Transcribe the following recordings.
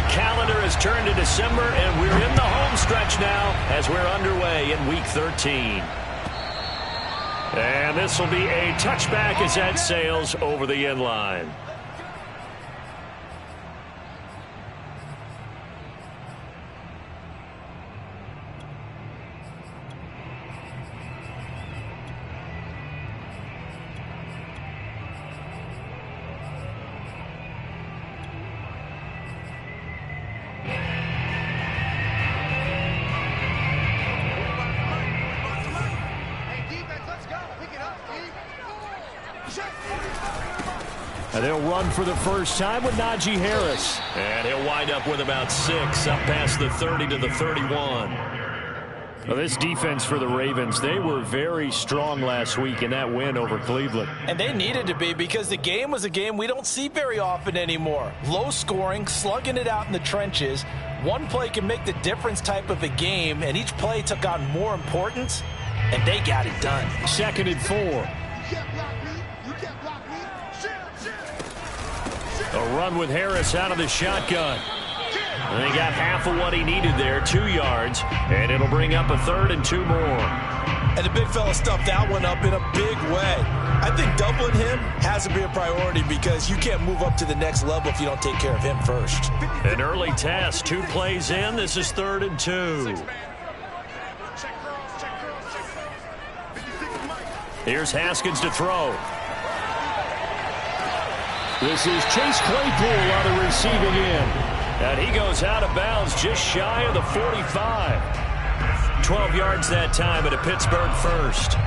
calendar has turned to December, and we're in the home stretch now as we're underway in Week 13. And this will be a touchback as that sails over the end line. And they'll run for the first time with Najee Harris. And he'll wind up with about 6, up past the 30 to the 31. Well, this defense for the Ravens, they were very strong last week in that win over Cleveland. And they needed to be, because the game was a game we don't see very often anymore. Low scoring, slugging it out in the trenches. One play can make the difference type of a game, and each play took on more importance, and they got it done. 2nd and 4. A run with Harris out of the shotgun. And he got half of what he needed there, 2 yards, and it'll bring up a 3rd and 2 more. And the big fella stuffed that one up in a big way. I think doubling him has to be a priority, because you can't move up to the next level if you don't take care of him first. An early test, 2 plays in. This is 3rd and 2. Here's Haskins to throw. This is Chase Claypool on the receiving end. And he goes out of bounds just shy of the 45. 12 yards that time at a Pittsburgh first.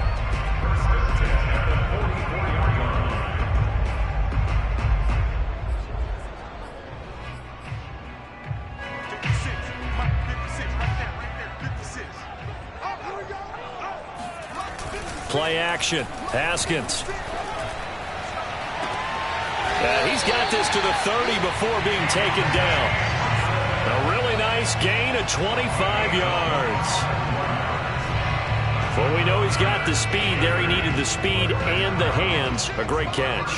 Play action. Haskins. He's got this to the 30 before being taken down. A really nice gain of 25 yards. Well, we know he's got the speed there. He needed the speed and the hands. A great catch.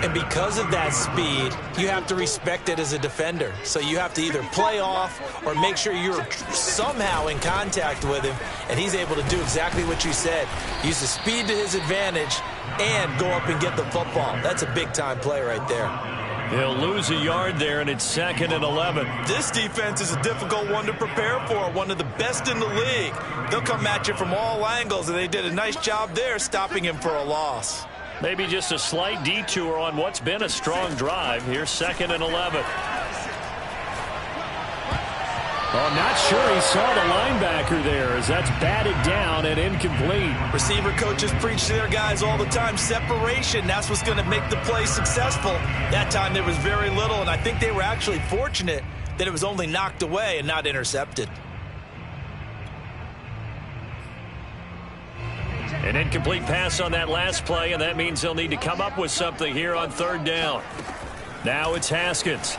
And because of that speed, you have to respect it as a defender. So you have to either play off or make sure you're somehow in contact with him. And he's able to do exactly what you said. Use the speed to his advantage and go up and get the football. That's a big-time play right there. He'll lose a yard there, and it's 2nd and 11. This defense is a difficult one to prepare for, one of the best in the league. They'll come at you from all angles, and they did a nice job there stopping him for a loss. Maybe just a slight detour on what's been a strong drive. Here's 2nd and 11. Well, I'm not sure he saw the linebacker there, as that's batted down and incomplete. Receiver coaches preach to their guys all the time. Separation, that's what's going to make the play successful. That time there was very little, and I think they were actually fortunate that it was only knocked away and not intercepted. An incomplete pass on that last play, and that means they'll need to come up with something here on 3rd down. Now it's Haskins.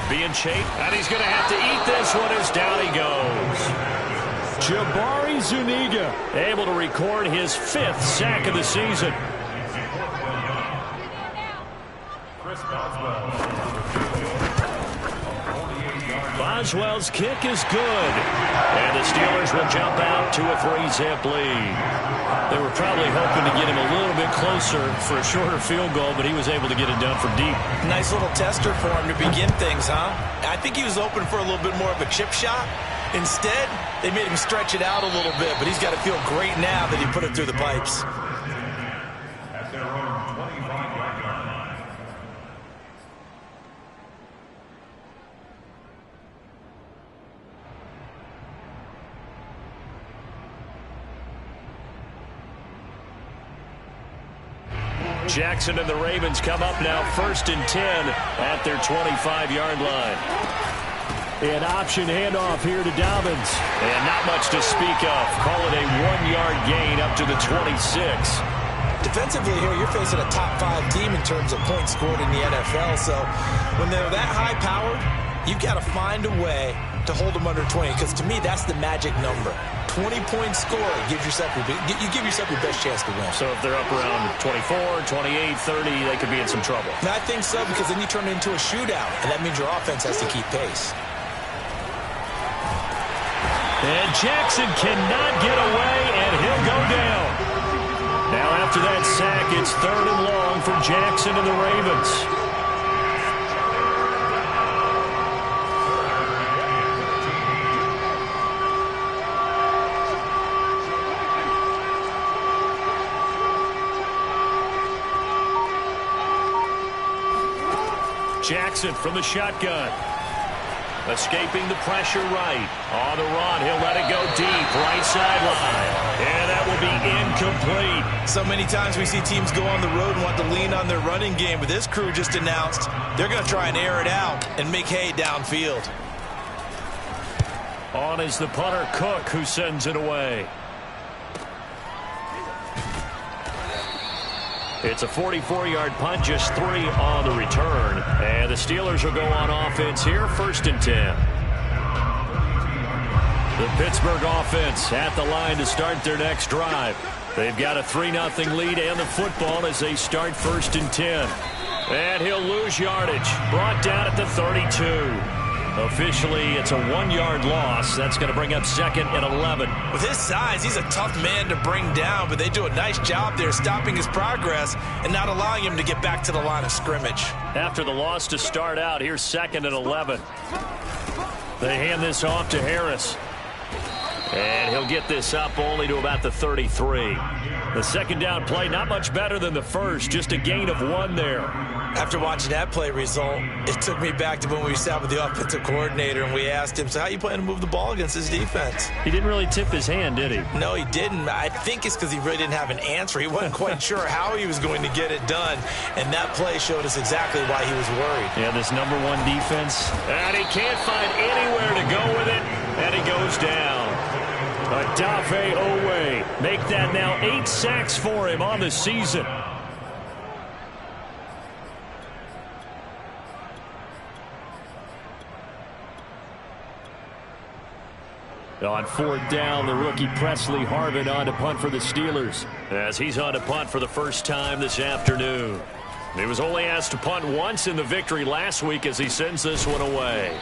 Being chased, and he's going to have to eat this one as down he goes. Jabari Zuniga able to record his 5th sack of the season. Boswell's kick is good. And the Steelers will jump out to a 3-zip lead. They were probably hoping to get him a little bit closer for a shorter field goal, but he was able to get it done from deep. Nice little tester for him to begin things, huh? I think he was open for a little bit more of a chip shot. Instead, they made him stretch it out a little bit, but he's got to feel great now that he put it through the pipes. Jackson and the Ravens come up now 1st and 10 at their 25-yard line. An option handoff here to Dobbins. And not much to speak of. Call it a 1-yard gain up to the 26. Defensively here, you're facing a top 5 team in terms of points scored in the NFL. So when they're that high-powered, you've got to find a way to hold them under 20. Because to me, that's the magic number. 20-point score, you give yourself your best chance to win. So if they're up around 24, 28, 30, they could be in some trouble. And I think so, because then you turn it into a shootout, and that means your offense has to keep pace. And Jackson cannot get away, and he'll go down. Now after that sack, it's 3rd and long for Jackson and the Ravens. Jackson from the shotgun. Escaping the pressure right. On the run, he'll let it go deep. Right sideline. And that will be incomplete. So many times we see teams go on the road and want to lean on their running game, but this crew just announced they're going to try and air it out and make hay downfield. On is the punter, Cook, who sends it away. It's a 44-yard punt, just 3 on the return. And the Steelers will go on offense here, 1st and 10. The Pittsburgh offense at the line to start their next drive. They've got a 3-0 lead and the football as they start 1st and 10. And he'll lose yardage. Brought down at the 32. Officially, it's a 1-yard loss. That's going to bring up 2nd and 11. With his size, he's a tough man to bring down, but they do a nice job there stopping his progress and not allowing him to get back to the line of scrimmage. After the loss to start out, here's 2nd and 11. They hand this off to Harris. And he'll get this up only to about the 33. The second down play, not much better than the first, just a gain of 1 there. After watching that play result, it took me back to when we sat with the offensive coordinator and we asked him, so how you plan to move the ball against this defense? He didn't really tip his hand, did he? No, he didn't. I think it's because he really didn't have an answer. He wasn't quite sure how he was going to get it done, and that play showed us exactly why he was worried. Yeah, this #1 defense, and he can't find anywhere to go with it, and he goes down. Odafe Oweh, make that now 8 sacks for him on the season. On 4th down, the rookie Presley Harvin on to punt for the Steelers, as he's on to punt for the first time this afternoon. He was only asked to punt once in the victory last week as he sends this one away.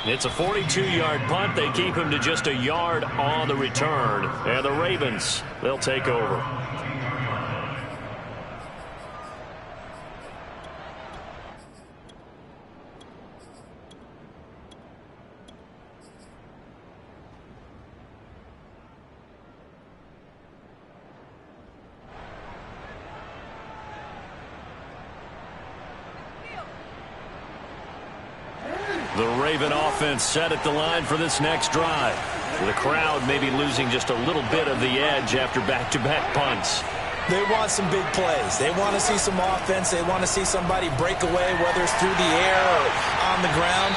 It's a 42-yard punt. They keep him to just a yard on the return. And the Ravens, they'll take over. The Raven offense set at the line for this next drive. The crowd may be losing just a little bit of the edge after back-to-back punts. They want some big plays. They want to see some offense. They want to see somebody break away, whether it's through the air or on the ground.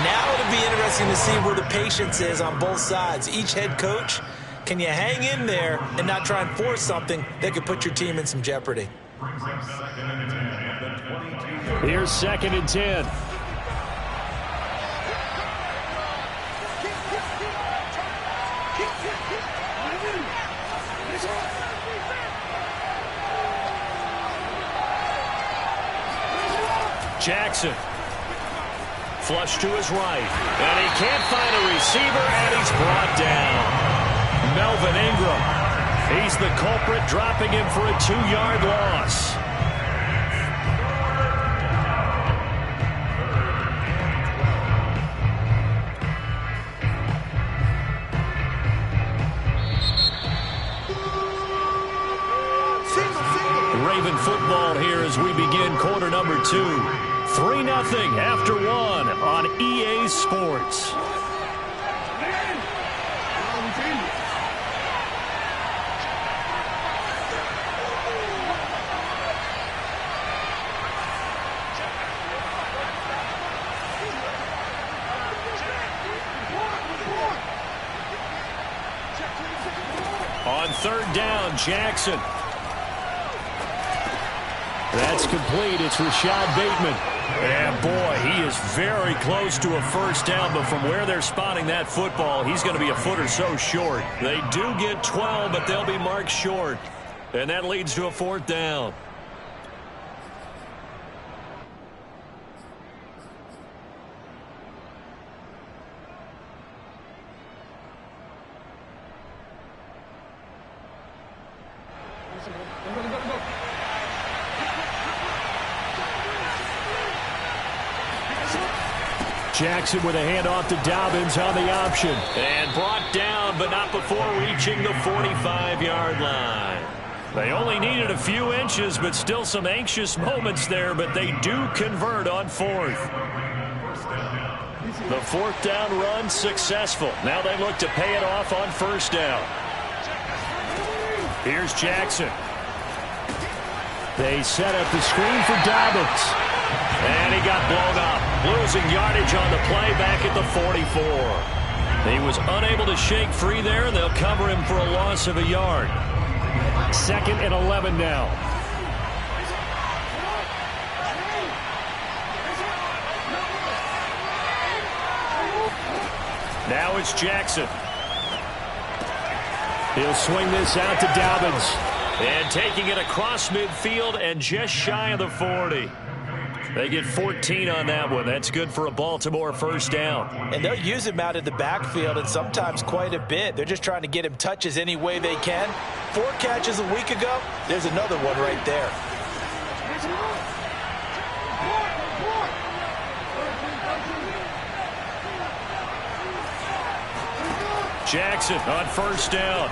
Now it'll be interesting to see where the patience is on both sides. Each head coach, can you hang in there and not try and force something that could put your team in some jeopardy? Here's 2nd and 10. Jackson. Flush to his right. And he can't find a receiver, and he's brought down. Melvin Ingram. He's the culprit, dropping him for a 2-yard loss. Raven football here as we begin quarter number 2. 3-0 after 1 on EA Sports. On 3rd down, Jackson. That's complete. It's Rashad Bateman. And boy, he is very close to a first down, but from where they're spotting that football, he's going to be a foot or so short. They do get 12, but they'll be marked short. And that leads to a fourth down. Jackson with a handoff to Dobbins on the option. And brought down, but not before reaching the 45-yard line. They only needed a few inches, but still some anxious moments there, but they do convert on fourth. The fourth down run successful. Now they look to pay it off on first down. Here's Jackson. They set up the screen for Dobbins. And he got blown up, losing yardage on the play back at the 44. He was unable to shake free there, and they'll cover him for a loss of a yard. 2nd and 11 now. Now it's Jackson. He'll swing this out to Dobbins. And taking it across midfield and just shy of the 40. They get 14 on that one. That's good for a Baltimore first down. And they'll use him out of the backfield, and sometimes quite a bit. They're just trying to get him touches any way they can. 4 catches a week ago. There's another one right there. Jackson on first down.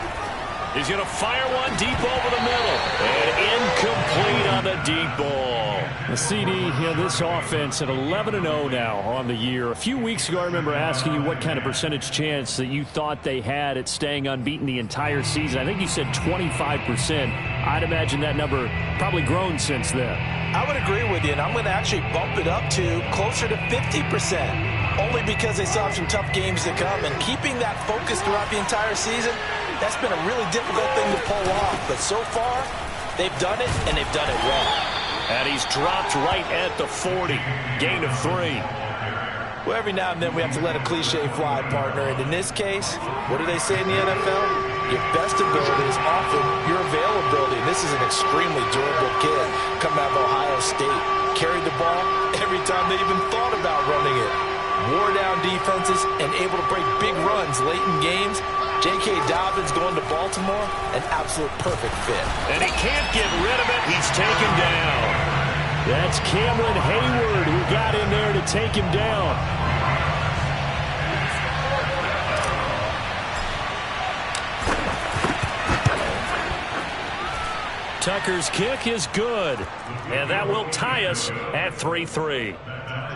He's going to fire one deep over the middle. And incomplete on the deep ball. The CD, this offense at 11-0 now on the year. A few weeks ago, I remember asking you what kind of percentage chance that you thought they had at staying unbeaten the entire season. I think you said 25%. I'd imagine that number probably grown since then. I would agree with you, and I'm going to actually bump it up to closer to 50%. Only because they still have some tough games to come. And keeping that focus throughout the entire season, that's been a really difficult thing to pull off. But so far, they've done it, and they've done it well. And he's dropped right at the 40. Gain of 3. Well, every now and then we have to let a cliche fly, partner. And in this case, what do they say in the NFL? Your best ability is often your availability. And this is an extremely durable kid coming out of Ohio State. Carried the ball every time they even thought about running it. Wore down defenses and able to break big runs late in games. J.K. Dobbins going to Baltimore, an absolute perfect fit. And he can't get rid of it. He's taken down. That's Cameron Hayward who got in there to take him down. Tucker's kick is good. And that will tie us at 3-3.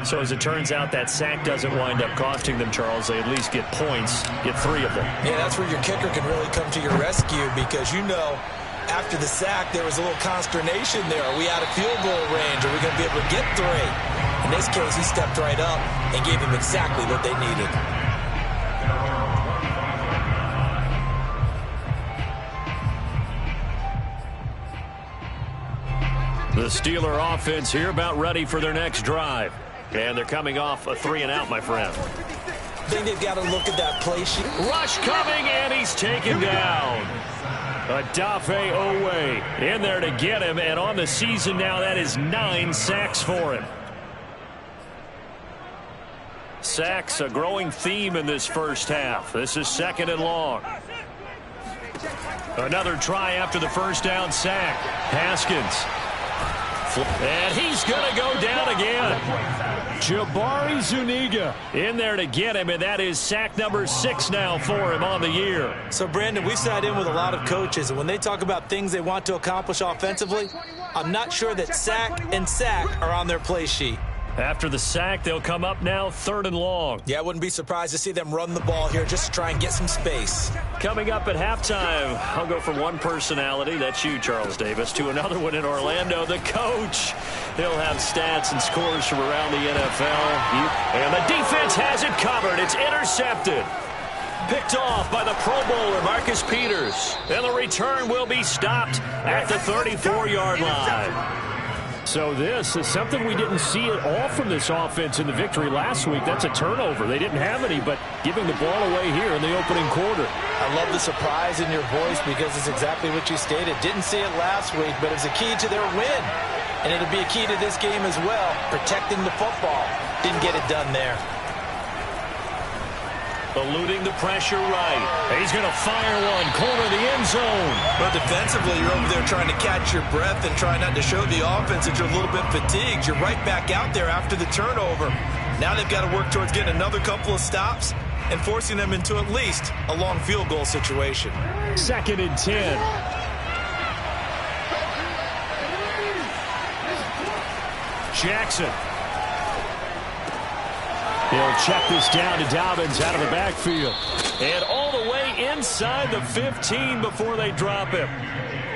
So as it turns out, that sack doesn't wind up costing them, Charles. They at least get points, get 3 of them. Yeah, that's where your kicker can really come to your rescue because, after the sack, there was a little consternation there. Are we out of field goal range? Are we going to be able to get 3? In this case, he stepped right up and gave them exactly what they needed. The Steeler offense here about ready for their next drive. And they're coming off a 3-and-out, my friend. I think they've got to look at that play sheet. Rush coming, and he's taken down. Odafe Oweh in there to get him, and on the season now, that is 9 sacks for him. Sacks, a growing theme in this first half. This is 2nd and long. Another try after the first down sack. Haskins. And he's going to go down again. Jabari Zuniga in there to get him, and that is sack number 6 now for him on the year. So, Brandon, we've sat in with a lot of coaches, and when they talk about things they want to accomplish offensively, I'm not sure that sack and sack are on their play sheet. After the sack, they'll come up now 3rd and long. Yeah, I wouldn't be surprised to see them run the ball here just to try and get some space. Coming up at halftime, I'll go from one personality, that's you, Charles Davis, to another one in Orlando, the coach. He'll have stats and scores from around the NFL. And the defense has it covered. It's intercepted. Picked off by the Pro Bowler, Marcus Peters. And the return will be stopped at the 34-yard line. So this is something we didn't see at all from this offense in the victory last week. That's a turnover. They didn't have any, but giving the ball away here in the opening quarter. I love the surprise in your voice because it's exactly what you stated. Didn't see it last week, but it's a key to their win. And it'll be a key to this game as well, protecting the football. Didn't get it done there. Eluding the pressure right. He's going to fire one, corner of the end zone. But defensively, you're over there trying to catch your breath and try not to show the offense that you're a little bit fatigued. You're right back out there after the turnover. Now they've got to work towards getting another couple of stops and forcing them into at least a long field goal situation. 2nd and 10. Jackson. He'll check this down to Dobbins out of the backfield. And all the way inside the 15 before they drop him.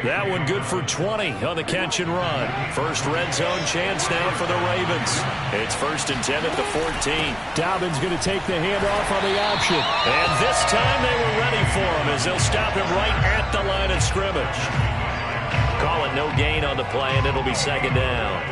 That one good for 20 on the catch and run. First red zone chance now for the Ravens. It's 1st and 10 at the 14. Dobbins going to take the handoff on the option. And this time they were ready for him as they'll stop him right at the line of scrimmage. Call it no gain on the play, and it'll be 2nd down.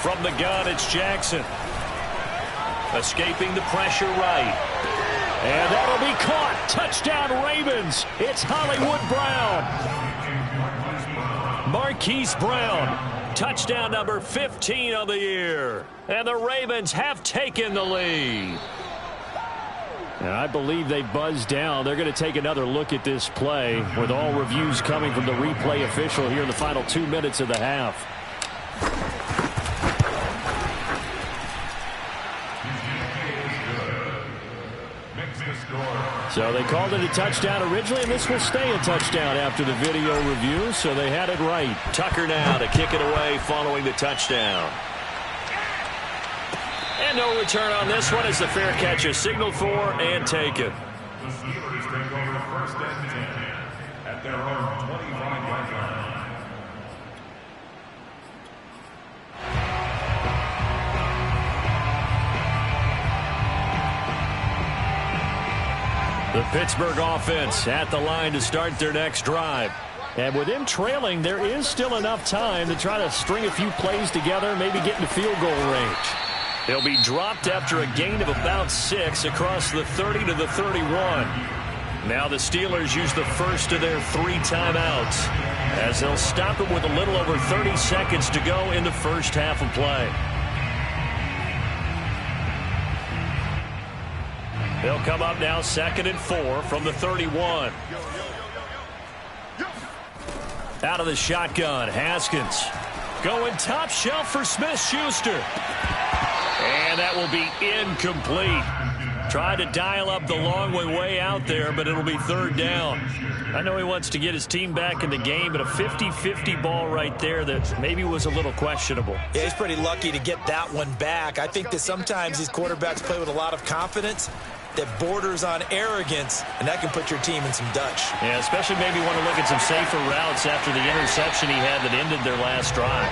From the gun, it's Jackson. Escaping the pressure right. And that'll be caught. Touchdown, Ravens. It's Hollywood Brown. Marquise Brown. Touchdown number 15 of the year. And the Ravens have taken the lead. And I believe they buzzed down. They're going to take another look at this play with all reviews coming from the replay official here in the final 2 minutes of the half. So they called it a touchdown originally, and this will stay a touchdown after the video review, so they had it right. Tucker now to kick it away following the touchdown. And no return on this one as the fair catch is signaled for and taken. The Steelers take over 1st and 10 at their own 25-yard line. The Pittsburgh offense at the line to start their next drive. And with them trailing, there is still enough time to try to string a few plays together, maybe get into field goal range. He'll be dropped after a gain of about 6 across the 30 to the 31. Now the Steelers use the first of their 3 timeouts as they'll stop him with a little over 30 seconds to go in the first half of play. They'll come up now 2nd and 4 from the 31. Out of the shotgun, Haskins. Going top shelf for Smith-Schuster. And that will be incomplete. Tried to dial up the long way out there, but it'll be 3rd down. I know he wants to get his team back in the game, but a 50-50 ball right there that maybe was a little questionable. Yeah, he's pretty lucky to get that one back. I think that sometimes these quarterbacks play with a lot of confidence that borders on arrogance, and that can put your team in some Dutch. Yeah, especially maybe want to look at some safer routes after the interception he had that ended their last drive.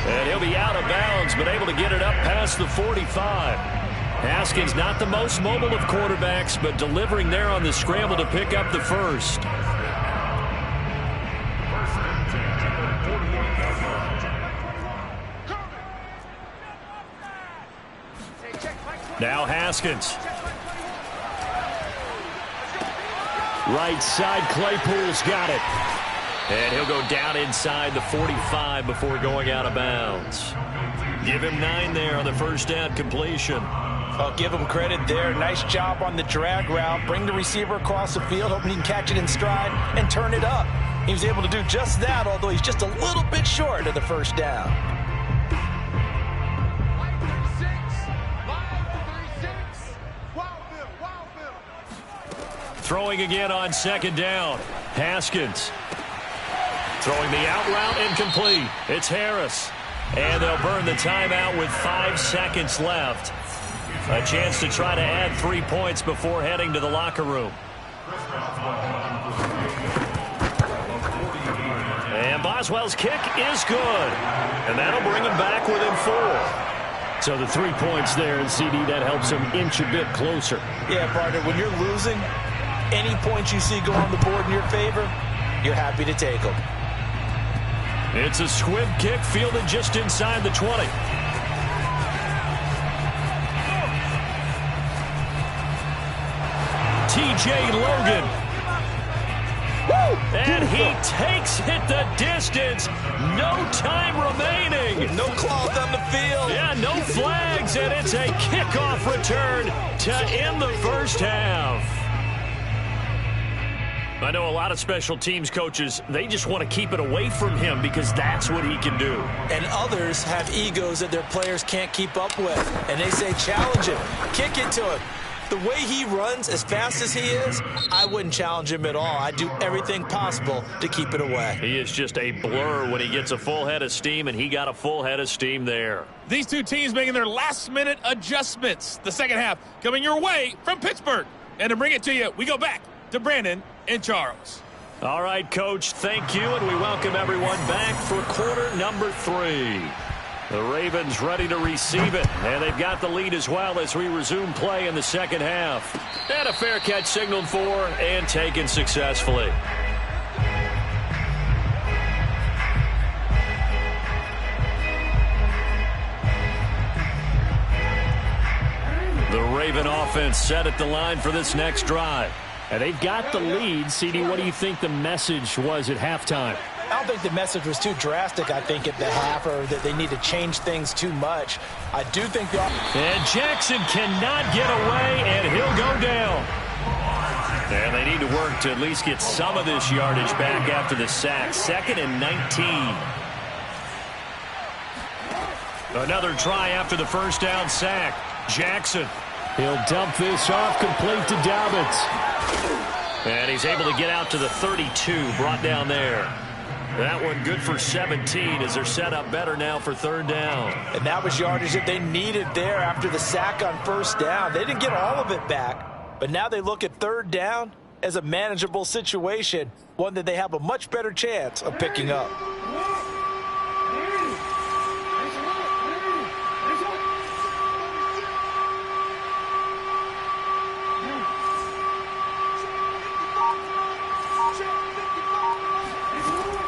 And he'll be out of bounds, but able to get it up past the 45. Haskins not the most mobile of quarterbacks, but delivering there on the scramble to pick up the first. Now Haskins. Right side, Claypool's got it. And he'll go down inside the 45 before going out of bounds. Give him 9 there on the first down completion. I'll give him credit there. Nice job on the drag route. Bring the receiver across the field, hoping he can catch it in stride and turn it up. He was able to do just that, although he's just a little bit short of the first down. Throwing again on 2nd down. Haskins. Throwing the out route incomplete. It's Harris. And they'll burn the timeout with 5 seconds left. A chance to try to add 3 points before heading to the locker room. Boswell's kick is good. And that'll bring him back within 4. So the 3 points there, and CD, that helps him inch a bit closer. Yeah, partner, when you're losing, any points you see go on the board in your favor, you're happy to take them. It's a squib kick fielded just inside the 20. TJ Logan. And he takes it the distance. No time remaining. No cloth on the field. Yeah, no flags, and it's a kickoff return to end the first half. I know a lot of special teams coaches, they just want to keep it away from him because that's what he can do. And others have egos that their players can't keep up with. And they say, challenge him, kick it to him. The way he runs, as fast as he is, I wouldn't challenge him at all. I'd do everything possible to keep it away. He is just a blur when he gets a full head of steam, and he got a full head of steam there. These two teams making their last-minute adjustments. The second half coming your way from Pittsburgh. And to bring it to you, we go back to Brandon and Charles. All right, Coach, thank you, and we welcome everyone back for quarter number 3. The Ravens ready to receive it, and they've got the lead as well as we resume play in the second half. And a fair catch signaled for and taken successfully. The Raven offense set at the line for this next drive. And they've got the lead. CD, what do you think the message was at halftime? I don't think the message was too drastic, I think, at the half, or that they need to change things too much. I do think and Jackson cannot get away, and he'll go down. And they need to work to at least get some of this yardage back after the sack. 2nd and 19. Another try after the first down sack. Jackson. He'll dump this off complete to Dobbins. And he's able to get out to the 32, brought down there. That one good for 17 as they're set up better now for 3rd down. And that was yardage that they needed there after the sack on 1st down. They didn't get all of it back, but now they look at 3rd down as a manageable situation, one that they have a much better chance of picking up.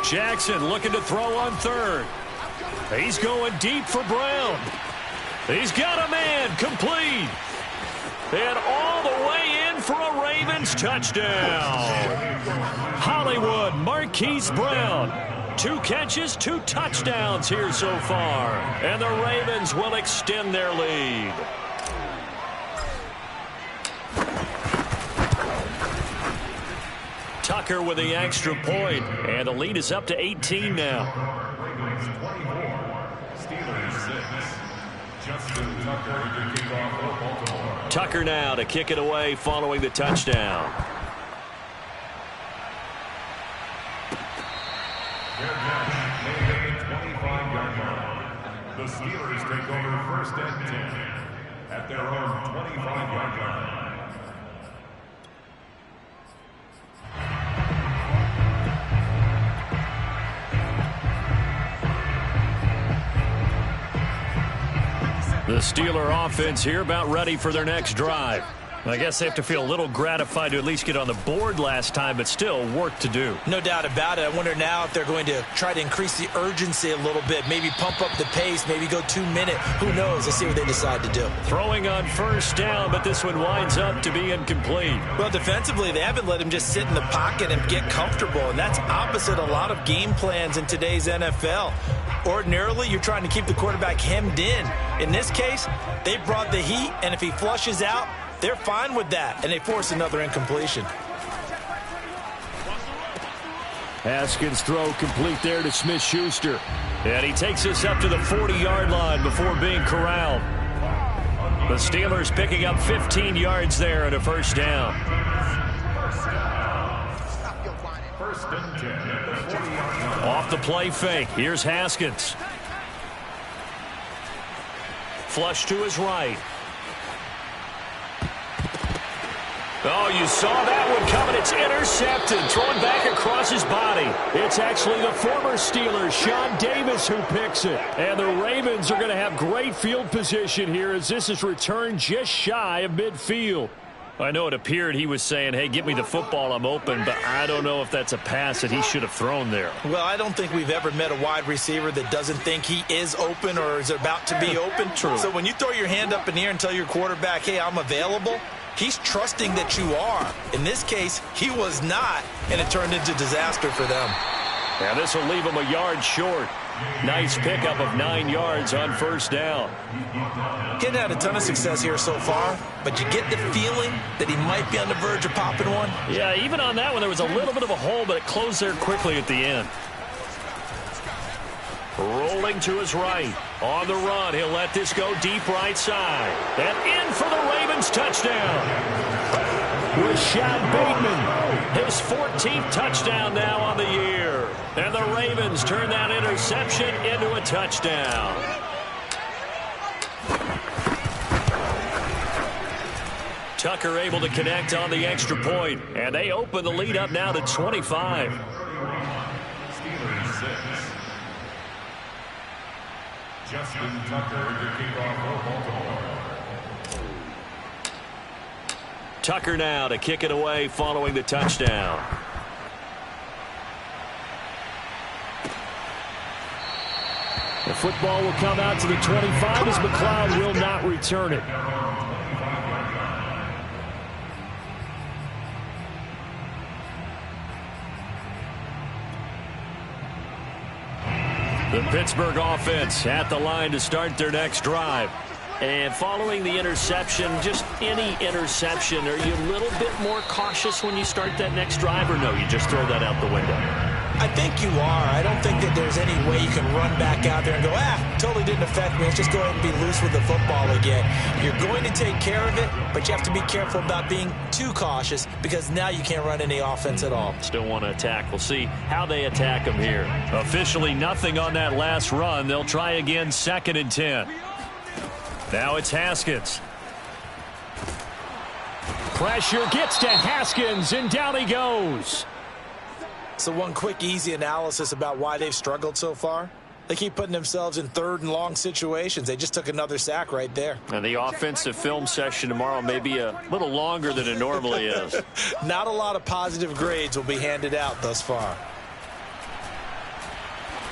Jackson looking to throw on 3rd. He's going deep for Brown. He's got a man complete. And all the way in for a Ravens touchdown. Hollywood Marquise Brown. 2 catches, 2 touchdowns here so far. And the Ravens will extend their lead. Tucker with the extra point, and the lead is up to 18 now. Ravens 24, Steelers 6. Justin Tucker to kick off for Baltimore. Tucker now to kick it away following the touchdown. Their catch made at the 25-yard line. The Steelers take over 1st and 10 at their own 25-yard line. The Steeler offense here about ready for their next drive. I guess they have to feel a little gratified to at least get on the board last time, but still work to do. No doubt about it. I wonder now if they're going to try to increase the urgency a little bit, maybe pump up the pace, maybe go 2-minute. Who knows? Let's see what they decide to do. Throwing on 1st down, but this one winds up to be incomplete. Well, defensively, they haven't let him just sit in the pocket and get comfortable, and that's opposite a lot of game plans in today's NFL. Ordinarily, you're trying to keep the quarterback hemmed in. In this case, they brought the heat, and if he flushes out, they're fine with that, and they force another incompletion. Haskins' throw complete there to Smith-Schuster. And he takes us up to the 40-yard line before being corralled. The Steelers picking up 15 yards there at a 1st down. 1st and 10 at the 40-yard line. Off the play fake. Here's Haskins. Flush to his right. Oh, you saw that one coming. It's intercepted. Throwing back across his body. It's actually the former Steeler, Sean Davis, who picks it. And the Ravens are going to have great field position here as this is returned just shy of midfield. I know it appeared he was saying, hey, give me the football, I'm open, but I don't know if that's a pass that he should have thrown there. Well, I don't think we've ever met a wide receiver that doesn't think he is open or is about to be open. True. So when you throw your hand up in the air and tell your quarterback, hey, I'm available, he's trusting that you are. In this case, he was not, and it turned into disaster for them. Now this will leave him a yard short. Nice pickup of 9 yards on first down. Kid had a ton of success here so far, but you get the feeling that he might be on the verge of popping one. Yeah, even on that one, there was a little bit of a hole, but it closed there quickly at the end. Rolling to his right. On the run, he'll let this go deep right side. And in for the Ravens touchdown. Rashad Bateman, his 14th touchdown now on the year. And the Ravens turn that interception into a touchdown. Tucker able to connect on the extra point, and they open the lead up now to 25. Steelers 6. Justin Tucker to kick off for Baltimore. Tucker now to kick it away following the touchdown. The football will come out to the 25 as McLeod will not return it. The Pittsburgh offense at the line to start their next drive. And following the interception, just any interception, are you a little bit more cautious when you start that next drive, or no, you just throw that out the window? I think you are. I don't think that there's any way you can run back out there and go, totally didn't affect me. Let's just go ahead and be loose with the football again. You're going to take care of it, but you have to be careful about being too cautious because now you can't run any offense at all. Still want to attack. We'll see how they attack them here. Officially nothing on that last run. They'll try again, 2nd and 10. Now it's Haskins. Pressure gets to Haskins, and down he goes. So one quick, easy analysis about why they've struggled so far. They keep putting themselves in 3rd and long situations. They just took another sack right there. And the offensive film session tomorrow may be a little longer than it normally is. Not a lot of positive grades will be handed out thus far.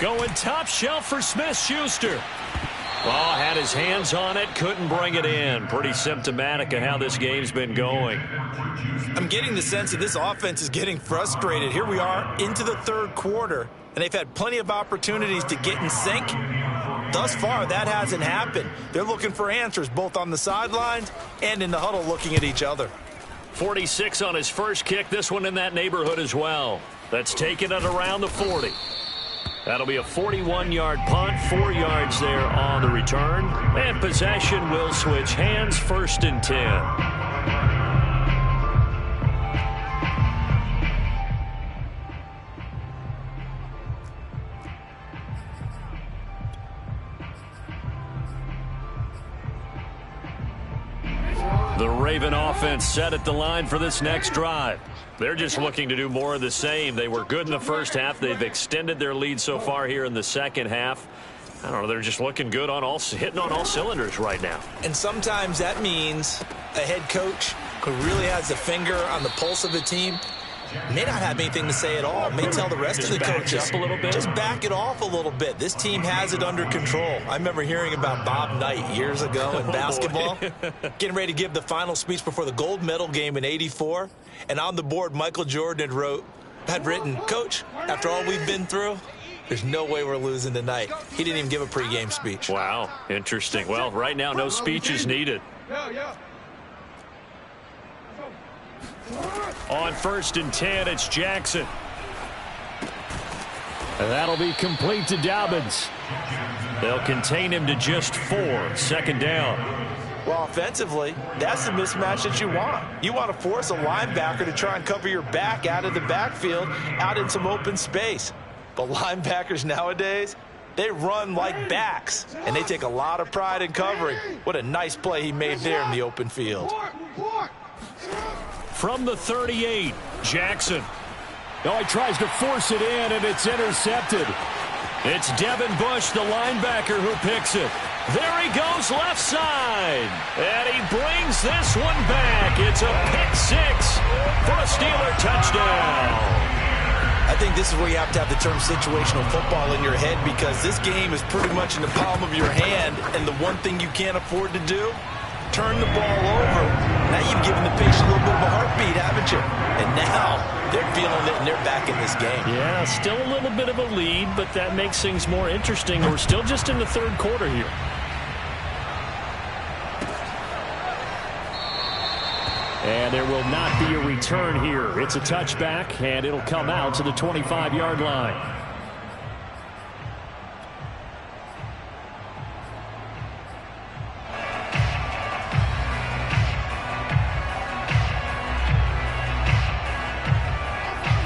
Going top shelf for Smith-Schuster. Oh, had his hands on it, couldn't bring it in. Pretty symptomatic of how this game's been going. I'm getting the sense that this offense is getting frustrated. Here we are into the 3rd quarter, and they've had plenty of opportunities to get in sync. Thus far, that hasn't happened. They're looking for answers both on the sidelines and in the huddle looking at each other. 46 on his first kick, this one in that neighborhood as well. That's taken it around the 40. That'll be a 41-yard punt, 4 yards there on the return. And possession will switch hands, 1st and 10. The Raven offense set at the line for this next drive. They're just looking to do more of the same. They were good in the first half. They've extended their lead so far here in the second half. I don't know, they're just looking good on hitting on all cylinders right now. And sometimes that means a head coach who really has a finger on the pulse of the team may not have anything to say at all. May tell the rest of the coaches, up a little bit. Just back it off a little bit. This team has it under control. I remember hearing about Bob Knight years ago in basketball, getting ready to give the final speech before the gold medal game in '84. And on the board, Michael Jordan had written, "Coach, after all we've been through, there's no way we're losing tonight." He didn't even give a pregame speech. Wow, interesting. Well, right now, no speech is needed. On 1st and 10, it's Jackson. And that'll be complete to Dobbins. They'll contain him to just 4, 2nd down. Well, offensively, that's the mismatch that you want. You want to force a linebacker to try and cover your back out of the backfield, out in some open space. But linebackers nowadays, they run like backs, and they take a lot of pride in covering. What a nice play he made there in the open field. from the 38. Jackson. Oh, he tries to force it in, and it's intercepted. It's Devin Bush, the linebacker, who picks it. There he goes left side. And he brings this one back. It's a pick six for a Steeler touchdown. I think this is where you have to have the term situational football in your head, because this game is pretty much in the palm of your hand, and the one thing you can't afford to do, turn the ball over. Now you've given the patient a little bit of a heartbeat, haven't you? And now they're feeling it, and they're back in this game. Yeah, still a little bit of a lead, but that makes things more interesting. We're still just in the third quarter here. And there will not be a return here. It's a touchback, and it'll come out to the 25-yard line.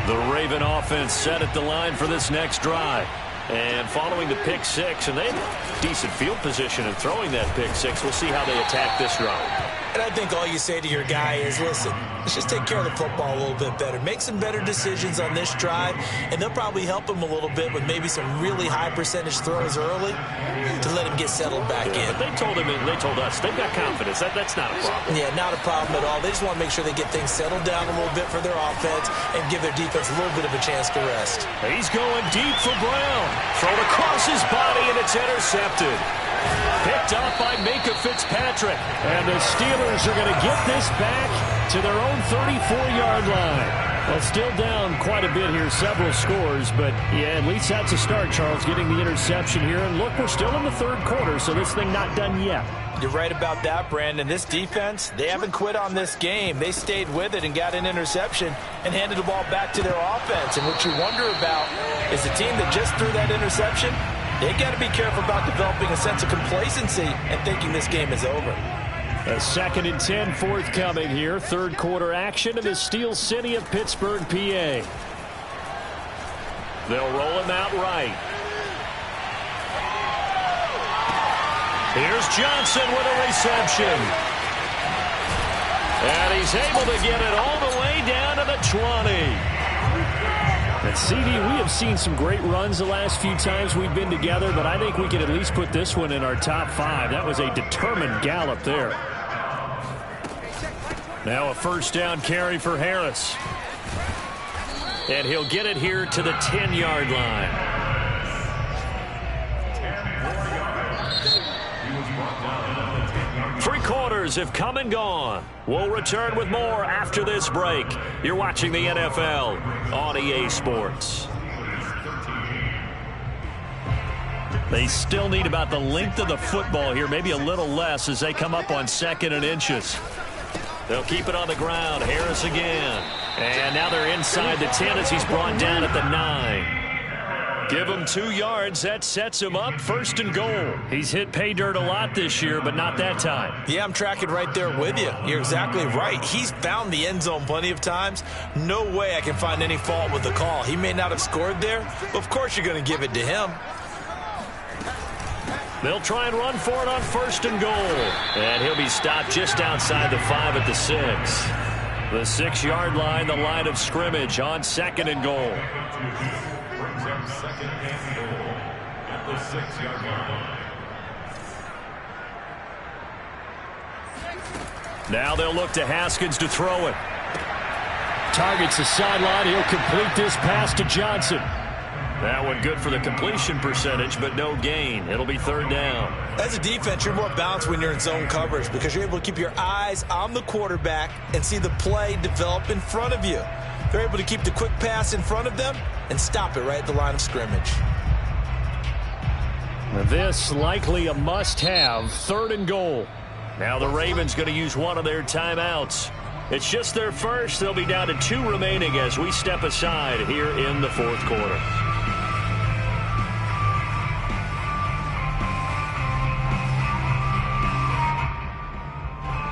The Raven offense set at the line for this next drive. And following the pick six, and they have decent field position in throwing that pick six. We'll see how they attack this drive. And I think all you say to your guy is, listen, let's just take care of the football a little bit better. Make some better decisions on this drive, and they'll probably help him a little bit with maybe some really high percentage throws early to let him get settled back in. But they told him, and they told us, they've got confidence. That's not a problem. Yeah, not a problem at all. They just want to make sure they get things settled down a little bit for their offense and give their defense a little bit of a chance to rest. He's going deep for Brown. Thrown across his body, and it's intercepted. Picked up by Minkah Fitzpatrick. And the Steelers are going to get this back to their own 34-yard line. Well, still down quite a bit here, several scores, but yeah, at least that's a start, Charles, getting the interception here. And look, we're still in the third quarter, so this thing not done yet. You're right about that, Brandon. This defense, they haven't quit on this game. They stayed with it and got an interception and handed the ball back to their offense. And what you wonder about is the team that just threw that interception, they got to be careful about developing a sense of complacency and thinking this game is over. A 2nd and 10 forthcoming here. Third quarter action in the Steel City of Pittsburgh, PA. They'll roll him out right. Here's Johnson with a reception. And he's able to get it all the way down to the 20. And CD, we have seen some great runs the last few times we've been together, but I think we can at least put this one in our top 5. That was a determined gallop there. Now a first down carry for Harris. And he'll get it here to the 10-yard line. Three quarters have come and gone. We'll return with more after this break. You're watching the NFL on EA Sports. They still need about the length of the football here, maybe a little less as they come up on 2nd and inches. They'll keep it on the ground. Harris again. And now they're inside the 10 as he's brought down at the 9. Give him 2 yards. That sets him up 1st and goal. He's hit pay dirt a lot this year, but not that time. Yeah, I'm tracking right there with you. You're exactly right. He's found the end zone plenty of times. No way I can find any fault with the call. He may not have scored there, but of course you're going to give it to him. They'll try and run for it on 1st and goal. And he'll be stopped just outside the 5 at the 6. The 6-yard line, the line of scrimmage on 2nd and goal. Brings up 2nd and goal at the 6-yard line. Now they'll look to Haskins to throw it. Targets the sideline. He'll complete this pass to Johnson. That one good for the completion percentage, but no gain. It'll be 3rd down. As a defense, you're more balanced when you're in zone coverage because you're able to keep your eyes on the quarterback and see the play develop in front of you. They're able to keep the quick pass in front of them and stop it right at the line of scrimmage. This likely a must-have, 3rd and goal. Now the Ravens going to use one of their timeouts. It's just their first. They'll be down to 2 remaining as we step aside here in the 4th quarter.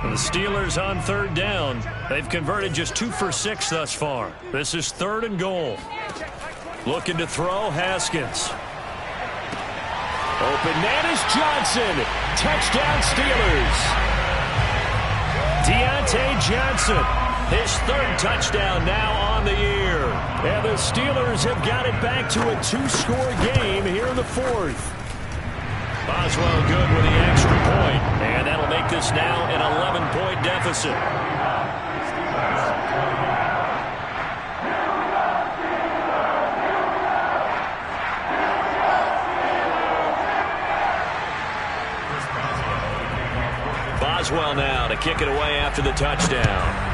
The Steelers on 3rd down. They've converted just 2 for 6 thus far. This is 3rd and goal. Looking to throw, Haskins. Open man is Johnson. Touchdown Steelers. Deontay Johnson His third touchdown now on the year. And the Steelers have got it back to a 2-score game here in the fourth. Boswell good with the extra point, and that'll make this now an 11-point deficit. Boswell now to kick it away after the touchdown.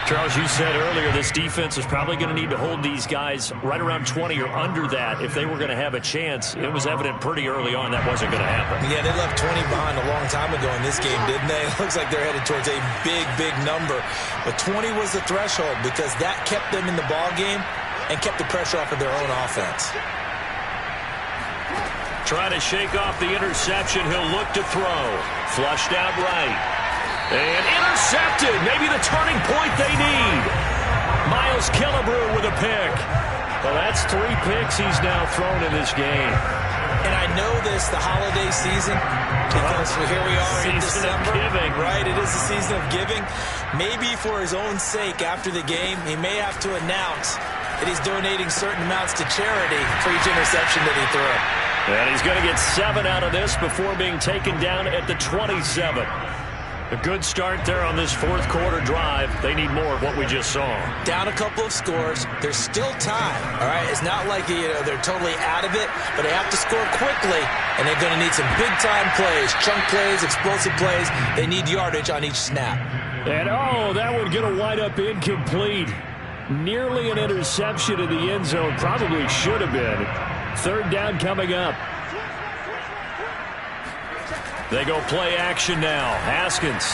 Charles, you said earlier this defense is probably going to need to hold these guys right around 20 or under that if they were going to have a chance. It was evident pretty early on that wasn't going to happen. Yeah, they left 20 behind a long time ago in this game, didn't they? It looks like they're headed towards a big, big number. But 20 was the threshold because that kept them in the ball game and kept the pressure off of their own offense. Trying to shake off the interception. He'll look to throw. Flushed out right. And intercepted. Maybe the turning point they need. Miles Killebrew with a pick. Well, that's 3 picks he's now thrown in this game. And I know this, the holiday season, because here we are in December. Giving. Right, it is the season of giving. Maybe for his own sake after the game, he may have to announce that he's donating certain amounts to charity for each interception that he threw. And he's going to get 7 out of this before being taken down at the 27. A good start there on this fourth quarter drive. They need more of what we just saw. Down a couple of scores. There's still time. All right, it's not like they're totally out of it, but they have to score quickly, and they're going to need some big-time plays, chunk plays, explosive plays. They need yardage on each snap. And, that one going to wind up incomplete. Nearly an interception in the end zone. Probably should have been. Third down coming up. They go play action now. Haskins.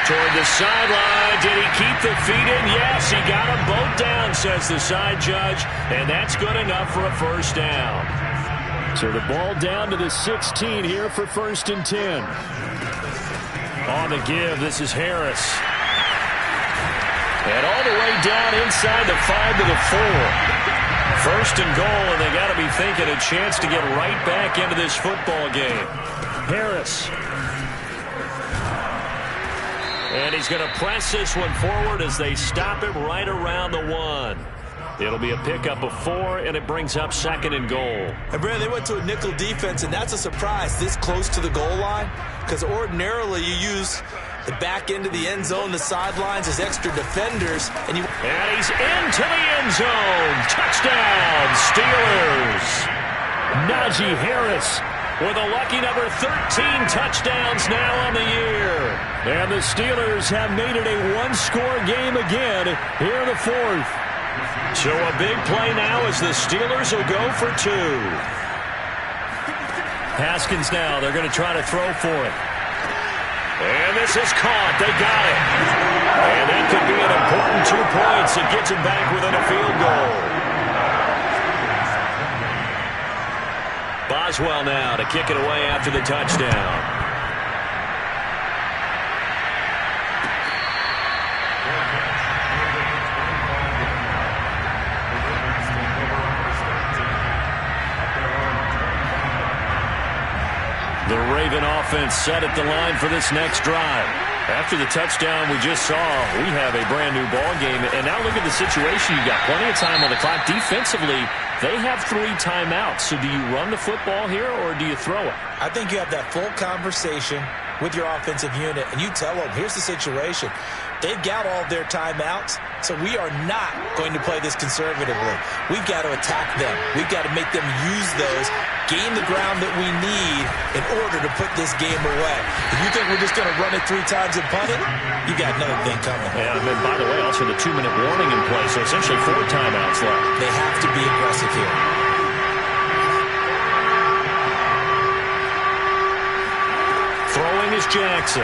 Toward the sideline. Did he keep the feet in? Yes, he got them both down, says the side judge. And that's good enough for a first down. So the ball down to the 16 here for 1st and 10. On the give, this is Harris. And all the way down inside the 5 to the 4. First and goal, and they got to be thinking a chance to get right back into this football game. Harris. And he's going to press this one forward as they stop him right around the 1. It'll be a pickup of 4, and it brings up 2nd and goal. And Brandon, they went to a nickel defense, and that's a surprise this close to the goal line, because ordinarily you use the back end of the end zone, the sidelines as extra defenders. And he's into the end zone. Touchdown, Steelers. Najee Harris with a lucky number 13 touchdowns now on the year. And the Steelers have made it a 1-score game again here in the fourth. So a big play now as the Steelers will go for 2. Haskins now, they're going to try to throw for it. And this is caught. They got it. And that could be an important 2 points. It gets him back within a field goal. Boswell now to kick it away after the touchdown. The Raven offense set at the line for this next drive. After the touchdown we just saw, we have a brand new ball game. And now look at the situation. You got plenty of time on the clock. Defensively, they have 3 timeouts. So do you run the football here or do you throw it? I think you have that full conversation with your offensive unit, and you tell them, here's the situation. They've got all their timeouts, so we are not going to play this conservatively. We've got to attack them. We've got to make them use those, gain the ground that we need in order to put this game away. If you think we're just going to run it 3 times and punt it, you got another thing coming. And then, by the way, also the 2-minute warning in play, so essentially 4 timeouts left. They have to be aggressive here. Throwing is Jackson.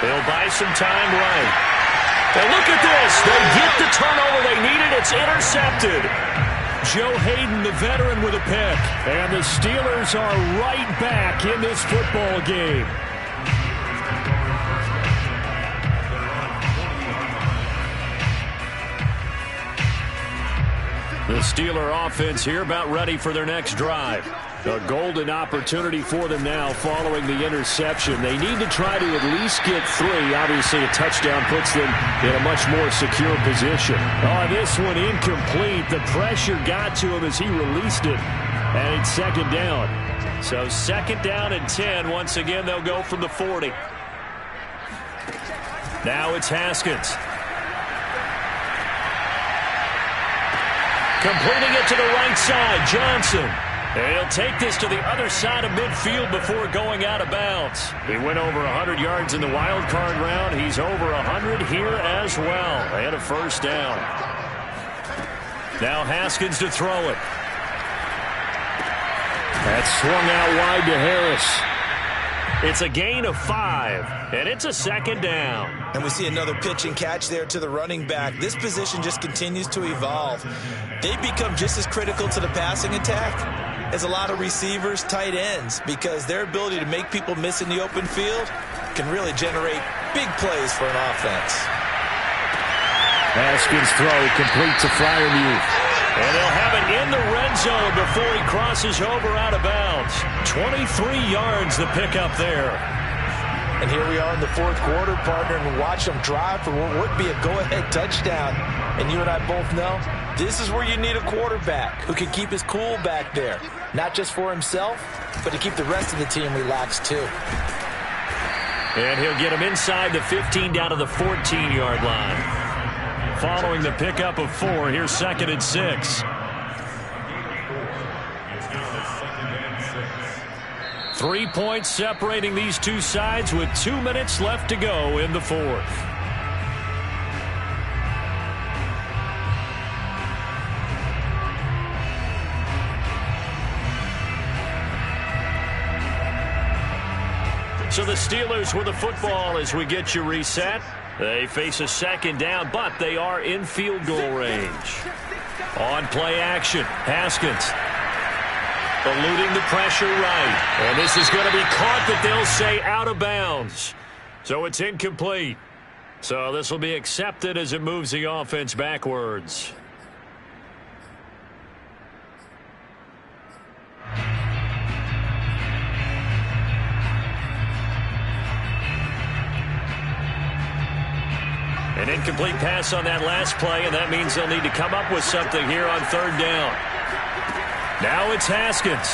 They'll buy some time right. And look at this. They get the turnover they needed. It's intercepted. Joe Hayden, the veteran, with a pick. And the Steelers are right back in this football game. The Steeler offense here about ready for their next drive. A golden opportunity for them now following the interception. They need to try to at least get 3. Obviously, a touchdown puts them in a much more secure position. Oh, this one incomplete. The pressure got to him as he released it, and it's second down. So second down and 10. Once again, they'll go from the 40. Now it's Haskins. Completing it to the right side, Johnson. And he'll take this to the other side of midfield before going out of bounds. He went over 100 yards in the wild card round. He's over 100 here as well. And a first down. Now Haskins to throw it. That's swung out wide to Harris. It's a gain of 5, and it's a second down. And we see another pitch and catch there to the running back. This position just continues to evolve. They become just as critical to the passing attack as a lot of receivers, tight ends, because their ability to make people miss in the open field can really generate big plays for an offense. Haskins' throw complete to Freiermuth. And they'll have it in the red zone before he crosses over out of bounds. 23 yards the pickup there. And here we are in the fourth quarter, partner, and watch them drive for what would be a go-ahead touchdown. And you and I both know this is where you need a quarterback who can keep his cool back there. Not just for himself, but to keep the rest of the team relaxed too. And he'll get him inside the 15 down to the 14-yard line. Following the pickup of 4, here's second and 6. 3 points separating these two sides with 2 minutes left to go in the fourth. So the Steelers with the football as we get you reset. They face a second down, but they are in field goal range. On play action, Haskins eluding the pressure right. And this is going to be caught, but they'll say out of bounds. So it's incomplete. So this will be accepted as it moves the offense backwards. An incomplete pass on that last play, and that means they'll need to come up with something here on third down. Now it's Haskins.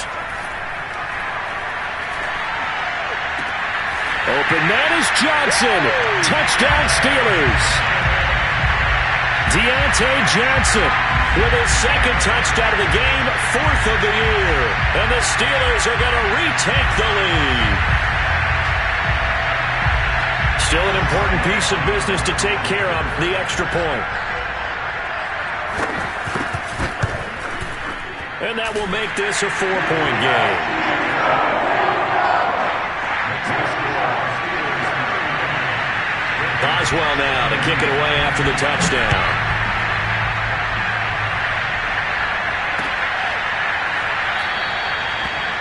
Open man is Johnson. Touchdown Steelers. Deontay Johnson with his second touchdown of the game, 4th of the year. And the Steelers are going to retake the lead. Still an important piece of business to take care of, the extra point. And that will make this a 4-point game. Boswell now to kick it away after the touchdown.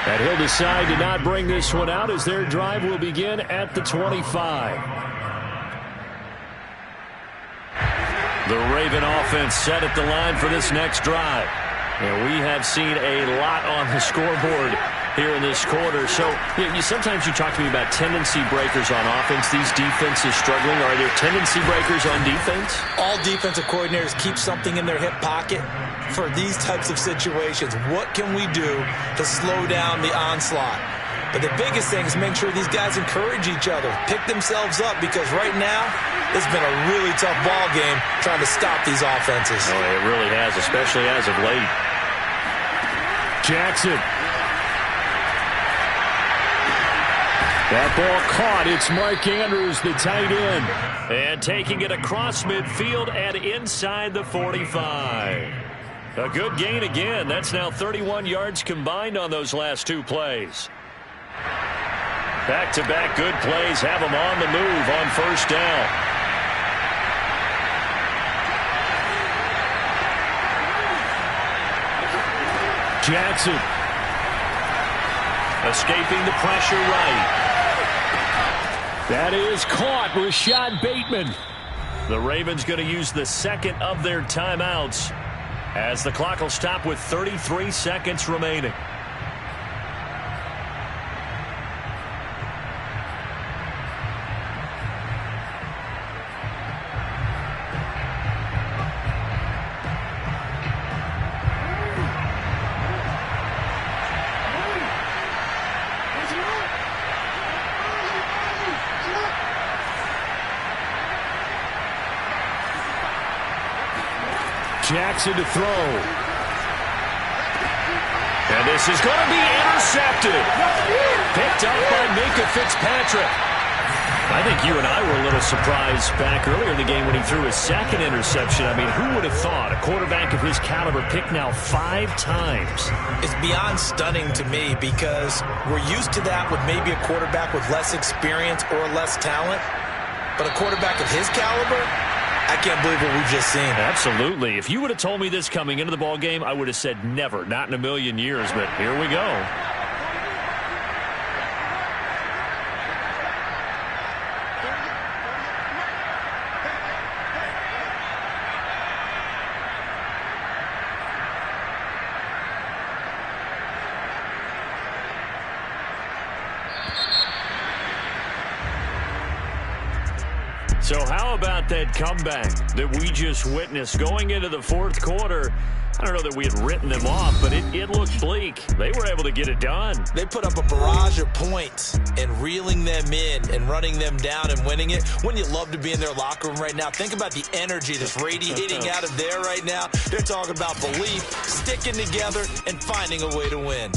And he'll decide to not bring this one out as their drive will begin at the 25. The Raven offense set at the line for this next drive. And we have seen a lot on the scoreboard here in this quarter. So sometimes you talk to me about tendency breakers on offense. These defenses struggling. Are there tendency breakers on defense? All defensive coordinators keep something in their hip pocket for these types of situations. What can we do to slow down the onslaught? But the biggest thing is make sure these guys encourage each other, pick themselves up, because right now it's been a really tough ball game trying to stop these offenses. Oh, it really has, especially as of late. Jackson. That ball caught. It's Mark Andrews, the tight end. And taking it across midfield and inside the 45. A good gain again. That's now 31 yards combined on those last 2 plays. Back-to-back good plays have them on the move on first down. Jackson. Escaping the pressure right. That is caught. Rashad Bateman. The Ravens going to use the second of their timeouts as the clock will stop with 33 seconds remaining. Jackson to throw. And this is going to be intercepted. Picked up by Minkah Fitzpatrick. I think you and I were a little surprised back earlier in the game when he threw his second interception. I mean, who would have thought a quarterback of his caliber picked now 5 times? It's beyond stunning to me because we're used to that with maybe a quarterback with less experience or less talent. But a quarterback of his caliber, I can't believe what we've just seen. Absolutely. If you would have told me this coming into the ball game, I would have said never, not in a million years. But here we go. So how about that comeback that we just witnessed going into the fourth quarter? I don't know that we had written them off, but it looked bleak. They were able to get it done. They put up a barrage of points and reeling them in and running them down and winning it. Wouldn't you love to be in their locker room right now? Think about the energy that's radiating out of there right now. They're talking about belief, sticking together, and finding a way to win.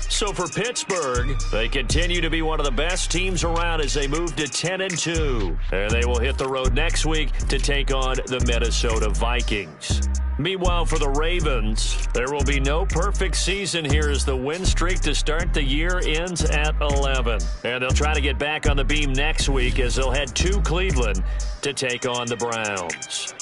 So for Pittsburgh, they continue to be one of the best teams around as they move to 10-2. And they will hit the road next week to take on the Minnesota Vikings. Meanwhile, for the Ravens, there will be no perfect season here as the win streak to start the year ends at 11. And they'll try to get back on the beam next week as they'll head to Cleveland to take on the Browns.